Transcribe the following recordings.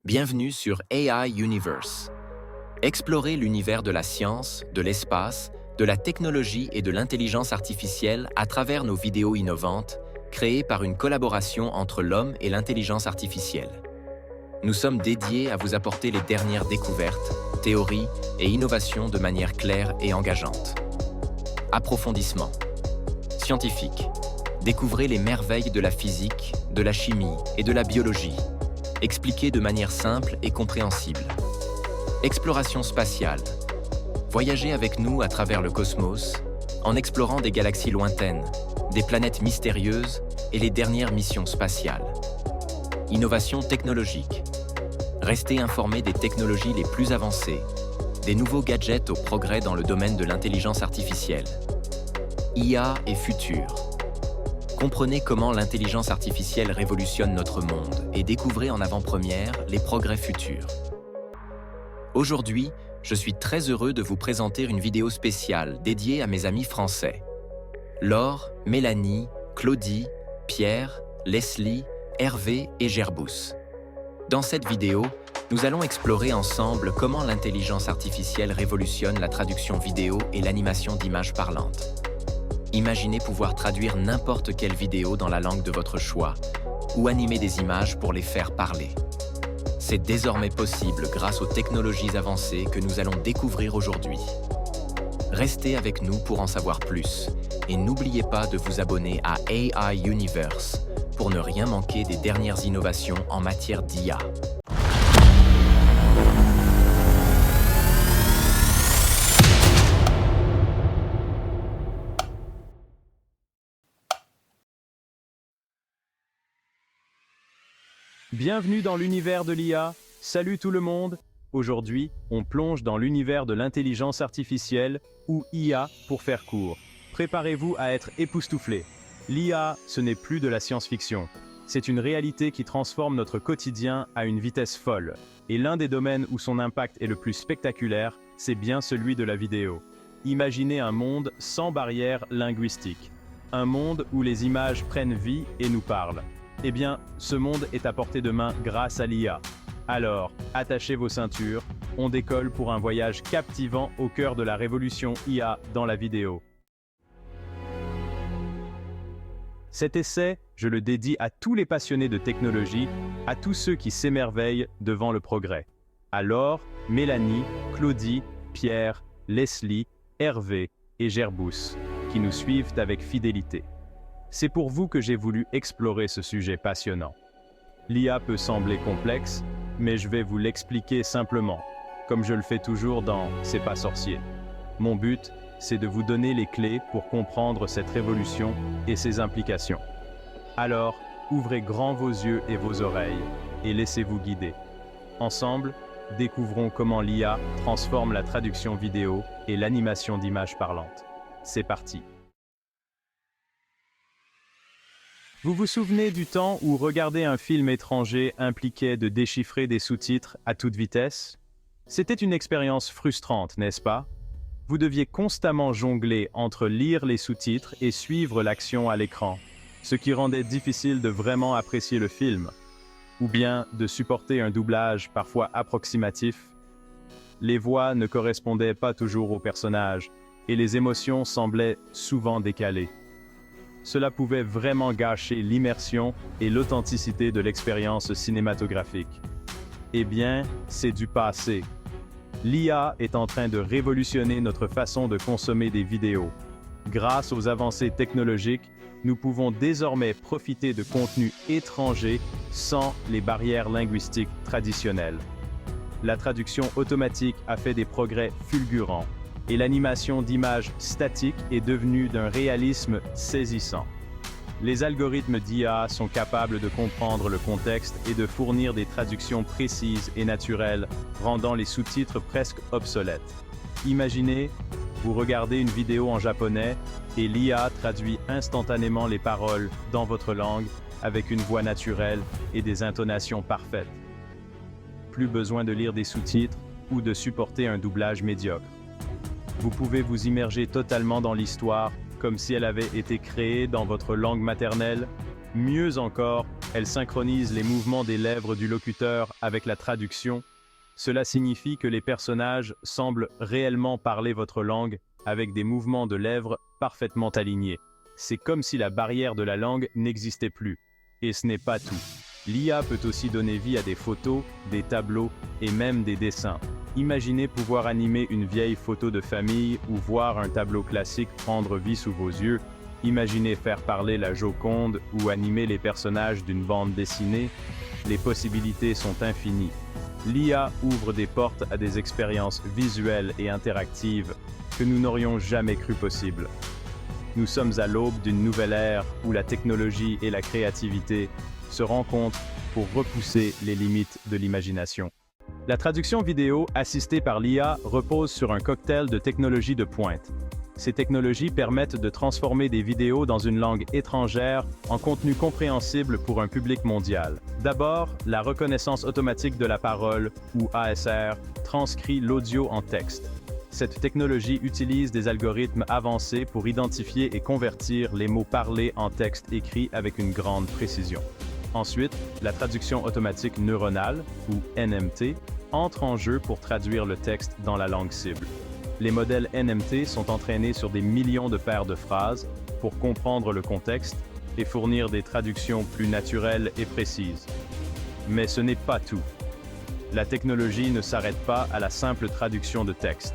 Bienvenue sur AI Universe. Explorez l'univers de la science, de l'espace, de la technologie et de l'intelligence artificielle à travers nos vidéos innovantes, créées par une collaboration entre l'homme et l'intelligence artificielle. Nous sommes dédiés à vous apporter les dernières découvertes, théories et innovations de manière claire et engageante. Approfondissement. Scientifique. Découvrez les merveilles de la physique, de la chimie et de la biologie, expliquées de manière simple et compréhensible. Exploration spatiale. Voyagez avec nous à travers le cosmos, en explorant des galaxies lointaines, des planètes mystérieuses et les dernières missions spatiales. Innovation technologique. Restez informés des technologies les plus avancées, des nouveaux gadgets au progrès dans le domaine de l'intelligence artificielle. IA et futur. Comprenez comment l'intelligence artificielle révolutionne notre monde et découvrez en avant-première les progrès futurs. Aujourd'hui, je suis très heureux de vous présenter une vidéo spéciale dédiée à mes amis français. Laure, Mélanie, Claudie, Pierre, Leslie, Hervé et Gerbous. Dans cette vidéo, nous allons explorer ensemble comment l'intelligence artificielle révolutionne la traduction vidéo et l'animation d'images parlantes. Imaginez pouvoir traduire n'importe quelle vidéo dans la langue de votre choix ou animer des images pour les faire parler. C'est désormais possible grâce aux technologies avancées que nous allons découvrir aujourd'hui. Restez avec nous pour en savoir plus et n'oubliez pas de vous abonner à AI Universe pour ne rien manquer des dernières innovations en matière d'IA. Bienvenue dans l'univers de l'IA. Salut tout le monde. Aujourd'hui, on plonge dans l'univers de l'intelligence artificielle, ou IA pour faire court. Préparez-vous à être époustouflés. L'IA, ce n'est plus de la science-fiction. C'est une réalité qui transforme notre quotidien à une vitesse folle. Et l'un des domaines où son impact est le plus spectaculaire, c'est bien celui de la vidéo. Imaginez un monde sans barrière linguistique. Un monde où les images prennent vie et nous parlent. Eh bien, ce monde est à portée de main grâce à l'IA. Alors, attachez vos ceintures, on décolle pour un voyage captivant au cœur de la révolution IA dans la vidéo. Cet essai, je le dédie à tous les passionnés de technologie, à tous ceux qui s'émerveillent devant le progrès. À Laure, Mélanie, Claudie, Pierre, Leslie, Hervé et Gerbous, qui nous suivent avec fidélité. C'est pour vous que j'ai voulu explorer ce sujet passionnant. L'IA peut sembler complexe, mais je vais vous l'expliquer simplement, comme je le fais toujours dans « C'est pas sorcier ». Mon but, c'est de vous donner les clés pour comprendre cette révolution et ses implications. Alors, ouvrez grand vos yeux et vos oreilles, et laissez-vous guider. Ensemble, découvrons comment l'IA transforme la traduction vidéo et l'animation d'images parlantes. C'est parti! Vous vous souvenez du temps où regarder un film étranger impliquait de déchiffrer des sous-titres à toute vitesse? C'était une expérience frustrante, n'est-ce pas? Vous deviez constamment jongler entre lire les sous-titres et suivre l'action à l'écran, ce qui rendait difficile de vraiment apprécier le film, ou bien de supporter un doublage parfois approximatif. Les voix ne correspondaient pas toujours aux personnages, et les émotions semblaient souvent décalées. Cela pouvait vraiment gâcher l'immersion et l'authenticité de l'expérience cinématographique. Eh bien, c'est du passé. L'IA est en train de révolutionner notre façon de consommer des vidéos. Grâce aux avancées technologiques, nous pouvons désormais profiter de contenus étrangers sans les barrières linguistiques traditionnelles. La traduction automatique a fait des progrès fulgurants. Et l'animation d'images statiques est devenue d'un réalisme saisissant. Les algorithmes d'IA sont capables de comprendre le contexte et de fournir des traductions précises et naturelles, rendant les sous-titres presque obsolètes. Imaginez, vous regardez une vidéo en japonais et l'IA traduit instantanément les paroles dans votre langue avec une voix naturelle et des intonations parfaites. Plus besoin de lire des sous-titres ou de supporter un doublage médiocre. Vous pouvez vous immerger totalement dans l'histoire, comme si elle avait été créée dans votre langue maternelle. Mieux encore, Elle synchronise les mouvements des lèvres du locuteur avec la traduction. Cela signifie que les personnages semblent réellement parler votre langue avec des mouvements de lèvres parfaitement alignés. C'est comme si la barrière de la langue n'existait plus. Et ce n'est pas tout. L'IA peut aussi donner vie à des photos, des tableaux et même des dessins. Imaginez pouvoir animer une vieille photo de famille ou voir un tableau classique prendre vie sous vos yeux. Imaginez faire parler la Joconde ou animer les personnages d'une bande dessinée. Les possibilités sont infinies. L'IA ouvre des portes à des expériences visuelles et interactives que nous n'aurions jamais cru possibles. Nous sommes à l'aube d'une nouvelle ère où la technologie et la créativité se rencontrent pour repousser les limites de l'imagination. La traduction vidéo assistée par l'IA repose sur un cocktail de technologies de pointe. Ces technologies permettent de transformer des vidéos dans une langue étrangère en contenu compréhensible pour un public mondial. D'abord, la reconnaissance automatique de la parole, ou ASR, transcrit l'audio en texte. Cette technologie utilise des algorithmes avancés pour identifier et convertir les mots parlés en texte écrit avec une grande précision. Ensuite, la traduction automatique neuronale, ou NMT, entre en jeu pour traduire le texte dans la langue cible. Les modèles NMT sont entraînés sur des millions de paires de phrases pour comprendre le contexte et fournir des traductions plus naturelles et précises. Mais ce n'est pas tout. La technologie ne s'arrête pas à la simple traduction de texte.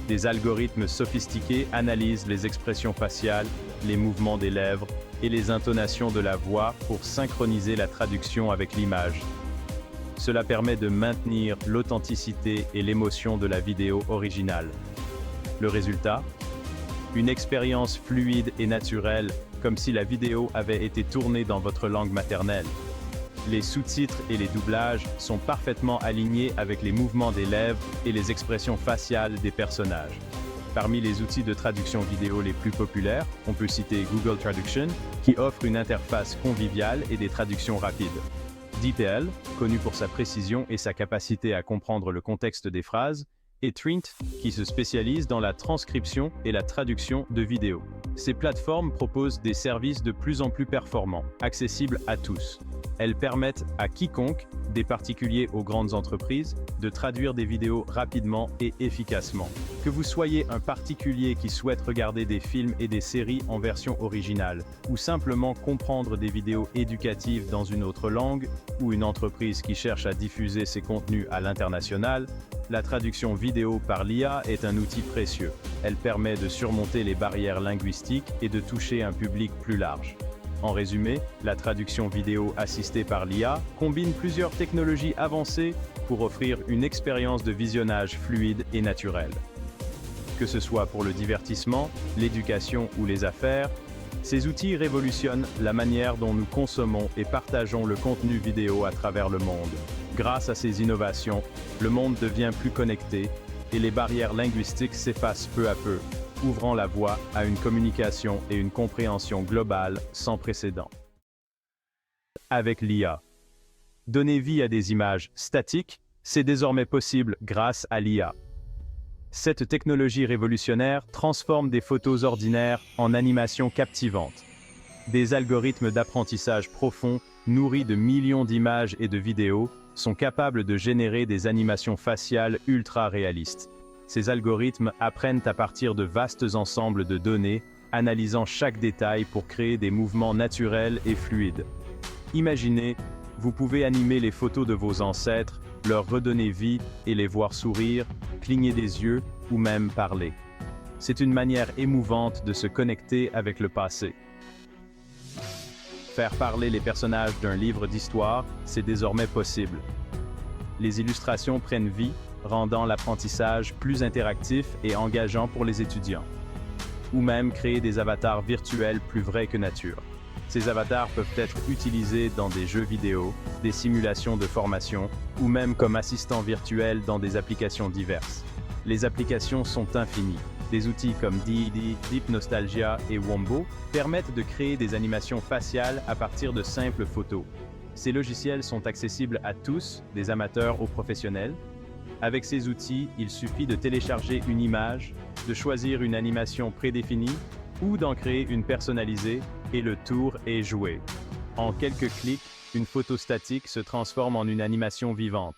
Des algorithmes sophistiqués analysent les expressions faciales, les mouvements des lèvres et les intonations de la voix pour synchroniser la traduction avec l'image. Cela permet de maintenir l'authenticité et l'émotion de la vidéo originale. Le résultat? Une expérience fluide et naturelle, comme si la vidéo avait été tournée dans votre langue maternelle. Les sous-titres et les doublages sont parfaitement alignés avec les mouvements des lèvres et les expressions faciales des personnages. Parmi les outils de traduction vidéo les plus populaires, on peut citer Google Traduction, qui offre une interface conviviale et des traductions rapides. DeepL, connu pour sa précision et sa capacité à comprendre le contexte des phrases, et Trint, qui se spécialise dans la transcription et la traduction de vidéos. Ces plateformes proposent des services de plus en plus performants, accessibles à tous. Elles permettent à quiconque, des particuliers aux grandes entreprises, de traduire des vidéos rapidement et efficacement. Que vous soyez un particulier qui souhaite regarder des films et des séries en version originale, ou simplement comprendre des vidéos éducatives dans une autre langue, ou une entreprise qui cherche à diffuser ses contenus à l'international, la traduction vidéo par l'IA est un outil précieux. Elle permet de surmonter les barrières linguistiques et de toucher un public plus large. En résumé, la traduction vidéo assistée par l'IA combine plusieurs technologies avancées pour offrir une expérience de visionnage fluide et naturelle. Que ce soit pour le divertissement, l'éducation ou les affaires, ces outils révolutionnent la manière dont nous consommons et partageons le contenu vidéo à travers le monde. Grâce à ces innovations, le monde devient plus connecté et les barrières linguistiques s'effacent peu à peu, ouvrant la voie à une communication et une compréhension globale sans précédent. Avec l'IA. Donner vie à des images statiques, c'est désormais possible grâce à l'IA. Cette technologie révolutionnaire transforme des photos ordinaires en animations captivantes. Des algorithmes d'apprentissage profond, nourris de millions d'images et de vidéos, sont capables de générer des animations faciales ultra réalistes. Ces algorithmes apprennent à partir de vastes ensembles de données, analysant chaque détail pour créer des mouvements naturels et fluides. Imaginez, vous pouvez animer les photos de vos ancêtres, leur redonner vie et les voir sourire, cligner des yeux ou même parler. C'est une manière émouvante de se connecter avec le passé. Faire parler les personnages d'un livre d'histoire, c'est désormais possible. Les illustrations prennent vie, rendant l'apprentissage plus interactif et engageant pour les étudiants. Ou même créer des avatars virtuels plus vrais que nature. Ces avatars peuvent être utilisés dans des jeux vidéo, des simulations de formation, ou même comme assistants virtuels dans des applications diverses. Les applications sont infinies. Des outils comme DeeD, Deep Nostalgia et Wombo permettent de créer des animations faciales à partir de simples photos. Ces logiciels sont accessibles à tous, des amateurs aux professionnels. Avec ces outils, il suffit de télécharger une image, de choisir une animation prédéfinie ou d'en créer une personnalisée et le tour est joué. En quelques clics, une photo statique se transforme en une animation vivante.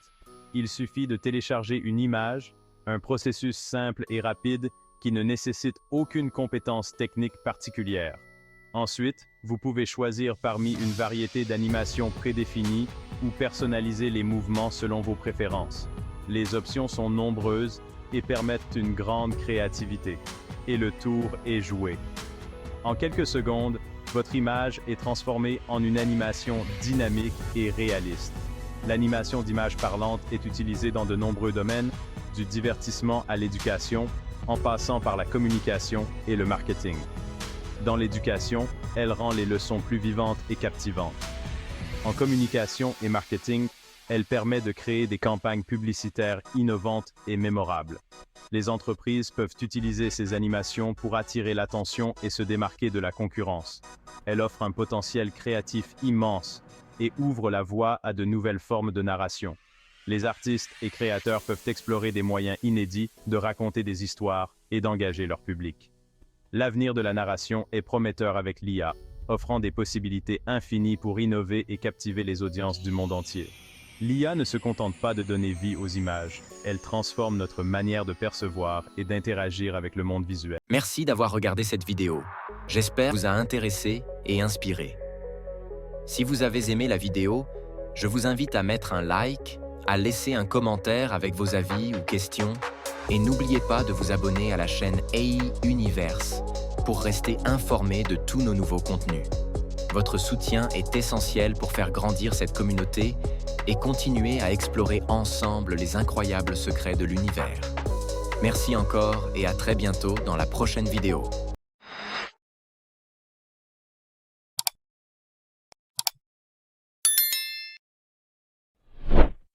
Il suffit de télécharger une image, un processus simple et rapide qui ne nécessite aucune compétence technique particulière. Ensuite, vous pouvez choisir parmi une variété d'animations prédéfinies ou personnaliser les mouvements selon vos préférences. Les options sont nombreuses et permettent une grande créativité. Et le tour est joué. En quelques secondes, votre image est transformée en une animation dynamique et réaliste. L'animation d'images parlantes est utilisée dans de nombreux domaines, du divertissement à l'éducation, en passant par la communication et le marketing. Dans l'éducation, elle rend les leçons plus vivantes et captivantes. En communication et marketing, elle permet de créer des campagnes publicitaires innovantes et mémorables. Les entreprises peuvent utiliser ces animations pour attirer l'attention et se démarquer de la concurrence. Elle offre un potentiel créatif immense et ouvre la voie à de nouvelles formes de narration. Les artistes et créateurs peuvent explorer des moyens inédits de raconter des histoires et d'engager leur public. L'avenir de la narration est prometteur avec l'IA, offrant des possibilités infinies pour innover et captiver les audiences du monde entier. L'IA ne se contente pas de donner vie aux images, elle transforme notre manière de percevoir et d'interagir avec le monde visuel. Merci d'avoir regardé cette vidéo. J'espère qu'elle vous a intéressé et inspiré. Si vous avez aimé la vidéo, je vous invite à mettre un like, à laisser un commentaire avec vos avis ou questions, et n'oubliez pas de vous abonner à la chaîne AI Universe pour rester informé de tous nos nouveaux contenus. Votre soutien est essentiel pour faire grandir cette communauté et continuer à explorer ensemble les incroyables secrets de l'univers. Merci encore et à très bientôt dans la prochaine vidéo.